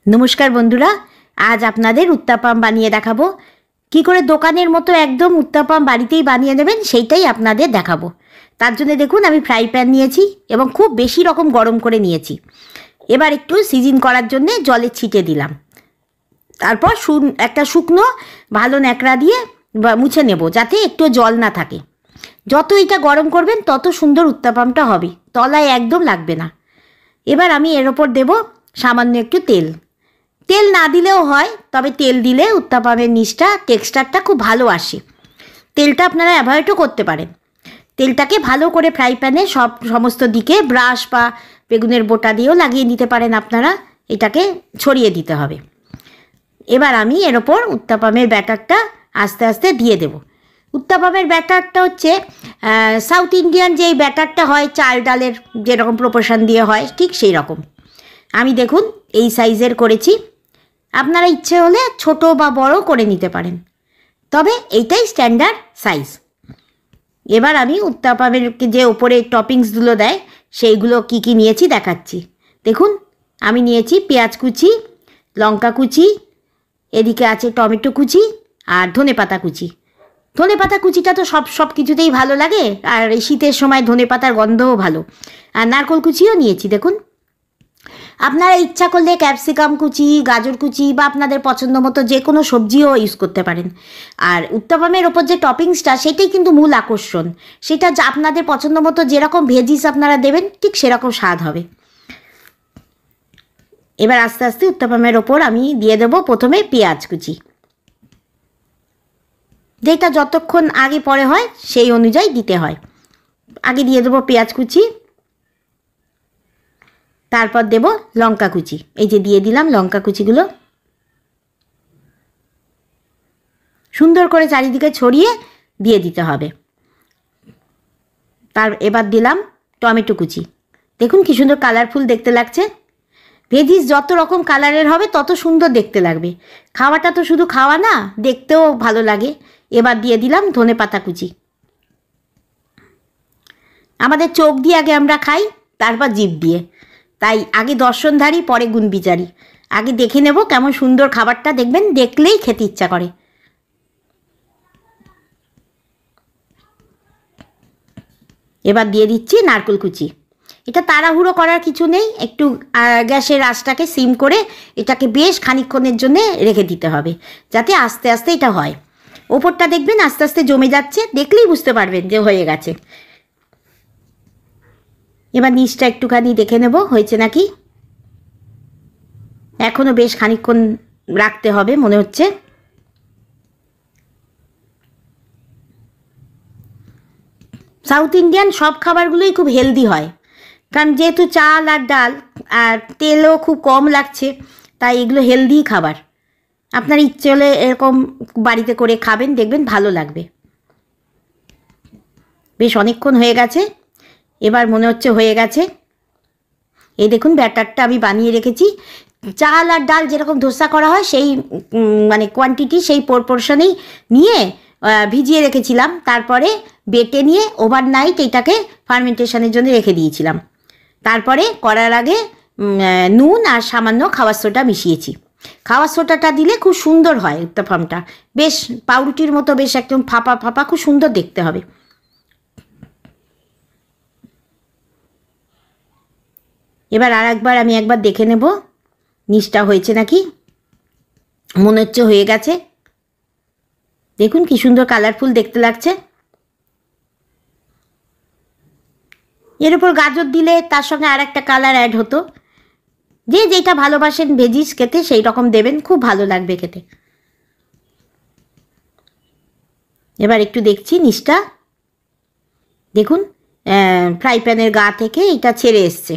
নমস্কার বন্ধুরা, আজ আপনাদের উত্তাপাম বানিয়ে দেখাবো। কি করে দোকানের মতো একদম উত্তাপাম বাড়িতেই বানিয়ে নেবেন সেইটাই আপনাদের দেখাবো। তার জন্য দেখুন আমি ফ্রাই প্যান নিয়েছি এবং খুব বেশি রকম গরম করে নিয়েছি। এবার একটু সিজন করার জন্য জলের ছিটে দিলাম। তারপর একটা শুকনো ভালো ন্যাকড়া দিয়ে মুছে নেব যাতে একটু জল না থাকে। যত এটা গরম করবেন তত সুন্দর উত্তাপামটা হবে, তলায় একদম লাগবে না। এবার আমি এর ওপর দেব সামান্য একটু তেল। তেল না দিলেও হয়, তবে তেল দিলে উত্তাপামের নিচটা টেক্সচারটা খুব ভালো আসে। তেলটা আপনারা অ্যাভয়েডও করতে পারেন। তেলটাকে ভালো করে ফ্রাই প্যানে সমস্ত দিকে ব্রাশ বা বেগুনের বোটা দিয়েও লাগিয়ে নিতে পারেন আপনারা। এটাকে ছড়িয়ে দিতে হবে। এবার আমি এর ওপর উত্তাপামের ব্যাটারটা আস্তে আস্তে দিয়ে দেব। উত্তাপামের ব্যাটারটা হচ্ছে সাউথ ইন্ডিয়ান যেই ব্যাটারটা হয়, চাল ডালের যেরকম প্রপোর্শন দিয়ে হয় ঠিক সেই রকম। আমি দেখুন এই সাইজের করেছি। আপনারা ইচ্ছে হলে ছোট বা বড় করে নিতে পারেন, তবে এইটাই স্ট্যান্ডার্ড সাইজ। এবার আমি উত্তাপামের যে ওপরে টপিংসগুলো দেয় সেইগুলো কি কি নিয়েছি দেখাচ্ছি। দেখুন আমি নিয়েছি পেঁয়াজ কুচি, লঙ্কা কুচি, এদিকে আছে টমেটো কুচি আর ধনেপাতা কুচি। ধনেপাতা কুচিটা তো সব কিছুতেই ভালো লাগে, আর এই শীতের সময় ধনেপাতার গন্ধও ভালো। আর নারকেল কুচিও নিয়েছি। দেখুন আপনারা ইচ্ছা করলে ক্যাপসিকাম কুচি, গাজর কুচি বা আপনাদের পছন্দ মতো যে কোনো সবজিও ইউজ করতে পারেন। আর উত্তাপামের ওপর যে টপিংসটা সেটাই কিন্তু মূল আকর্ষণ। সেটা আপনাদের পছন্দ মতো যেরকম ভেজিস আপনারা দেবেন ঠিক সেরকম স্বাদ হবে। এবার আস্তে আস্তে উত্তাপামের ওপর আমি দিয়ে দেবো প্রথমে পেঁয়াজ কুচি, যেটা যতক্ষণ আগে পরে হয় সেই অনুযায়ী দিতে হয়। আগে দিয়ে দেবো পেঁয়াজ কুচি, তারপর দেব লঙ্কা কুচি। এই যে দিয়ে দিলাম লঙ্কা কুচিগুলো, সুন্দর করে চারিদিকে ছড়িয়ে দিয়ে দিতে হবে। এবার দিলাম টমেটো কুচি। দেখুন কি সুন্দর কালারফুল দেখতে লাগছে। ভেজিস যত রকম কালারের হবে তত সুন্দর দেখতে লাগবে। খাওয়াটা তো শুধু খাওয়া না, দেখতেও ভালো লাগে। এবার দিয়ে দিলাম ধনেপাতা কুচি। আমাদের চোখ দিয়ে আগে আমরা খাই, তারপর জিভ দিয়ে। তাই আগে দর্শনধারী পরে গুণবিচারী। আগে দেখে নেব কেমন সুন্দর খাবারটা, দেখবেন দেখলেই খেতে ইচ্ছা করে। এবার দিয়ে দিচ্ছি নারকেল কুচি। এটা তাড়াহুড়ো করার কিছু নেই, একটু গ্যাসের আঁচটাকে সিম করে এটাকে বেশ খানিকক্ষণের জন্য রেখে দিতে হবে, যাতে আস্তে আস্তে এটা হয়। ওপরটা দেখবেন আস্তে আস্তে জমে যাচ্ছে, দেখলেই বুঝতে পারবেন যে হয়ে গেছে। এবার নিচটা একটুখানি দেখে নেব হয়েছে নাকি। এখনও বেশ খানিকক্ষণ রাখতে হবে মনে হচ্ছে। সাউথ ইন্ডিয়ান সব খাবারগুলোই খুব হেলদি হয়, কারণ যেহেতু চাল আর ডাল আর তেলও খুব কম লাগছে, তাই এগুলো হেলদি খাবার। আপনার ইচ্ছে হলে এরকম বাড়িতে করে খাবেন, দেখবেন ভালো লাগবে। বেশ অনেকক্ষণ হয়ে গেছে, এবার মনে হচ্ছে হয়ে গেছে। এই দেখুন ব্যাটারটা আমি বানিয়ে রেখেছি। চাল আর ডাল যেরকম ধোসা করা হয় সেই মানে কোয়ান্টিটি, সেই প্রপোর্শনেই নিয়ে ভিজিয়ে রেখেছিলাম। তারপরে বেটে নিয়ে ওভারনাইট এটাকে ফার্মেন্টেশনের জন্য রেখে দিয়েছিলাম। তারপরে করার আগে নুন আর সামান্য খাবার সোডা মিশিয়েছি। খাবার সোডাটা দিলে খুব সুন্দর হয় উত্তাপামটা, বেশ পাউরুটির মতো, বেশ একদম ফাঁপা ফাঁপা, খুব সুন্দর দেখতে হবে। এবার আমি একবার দেখে নেব নিচটা হয়েছে নাকি। মনে হচ্ছে হয়ে গেছে। দেখুন কি সুন্দর কালারফুল দেখতে লাগছে। এর উপর গাজর দিলে তার সঙ্গে আর একটা কালার অ্যাড হতো। যে যেটা ভালোবাসেন ভেজিস খেতে সেই রকম দেবেন, খুব ভালো লাগবে খেতে। এবার একটু দেখছি নিচটা, দেখুন ফ্রাই প্যানের গা থেকে এটা ছেড়ে এসছে।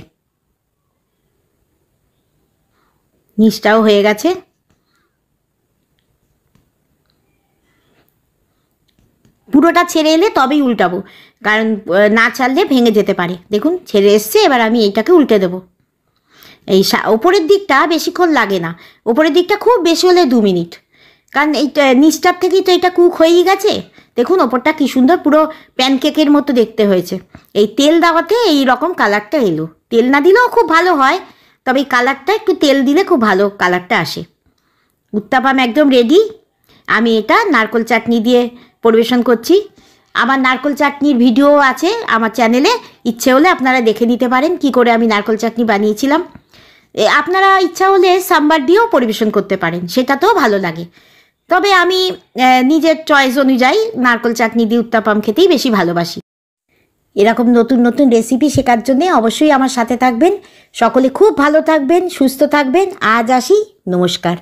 নিচটাও হয়ে গেছে। পুরোটা ছেড়ে এলে তবেই উল্টাবো, কারণ না ছাড়লে ভেঙে যেতে পারে। দেখুন ছেড়ে এসছে। এবার আমি এইটাকে উল্টে দেবো। এই ওপরের দিকটা বেশিক্ষণ লাগে না, ওপরের দিকটা খুব বেশি হলে 2 মিনিট, কারণ এই নিচটার থেকেই তো এটা কুক হয়েই গেছে। দেখুন ওপরটা কি সুন্দর পুরো প্যানকেকের মতো দেখতে হয়েছে। এই তেল দেওয়াতে এই রকম কালারটা এলো। তেল না দিলেও খুব ভালো হয়, তবে এই কালারটা একটু তেল দিলে খুব ভালো কালারটা আসে। উত্তাপাম একদম রেডি। আমি এটা নারকোল চাটনি দিয়ে পরিবেশন করছি। আমার নারকোল চাটনির ভিডিও আছে আমার চ্যানেলে, ইচ্ছে হলে আপনারা দেখে নিতে পারেন কি করে আমি নারকোল চাটনি বানিয়েছিলাম। আপনারা ইচ্ছা হলে সাম্বার দিয়েও পরিবেশন করতে পারেন, সেটাতেও ভালো লাগে। তবে আমি নিজের চয়েস অনুযায়ী নারকোল চাটনি দিয়ে উত্তাপাম খেতেই বেশি ভালোবাসি। এরকম নতুন নতুন রেসিপি শেখার জন্যে অবশ্যই আমার সাথে থাকবেন। সকলে খুব ভালো থাকবেন, সুস্থ থাকবেন। আজ আসি, নমস্কার।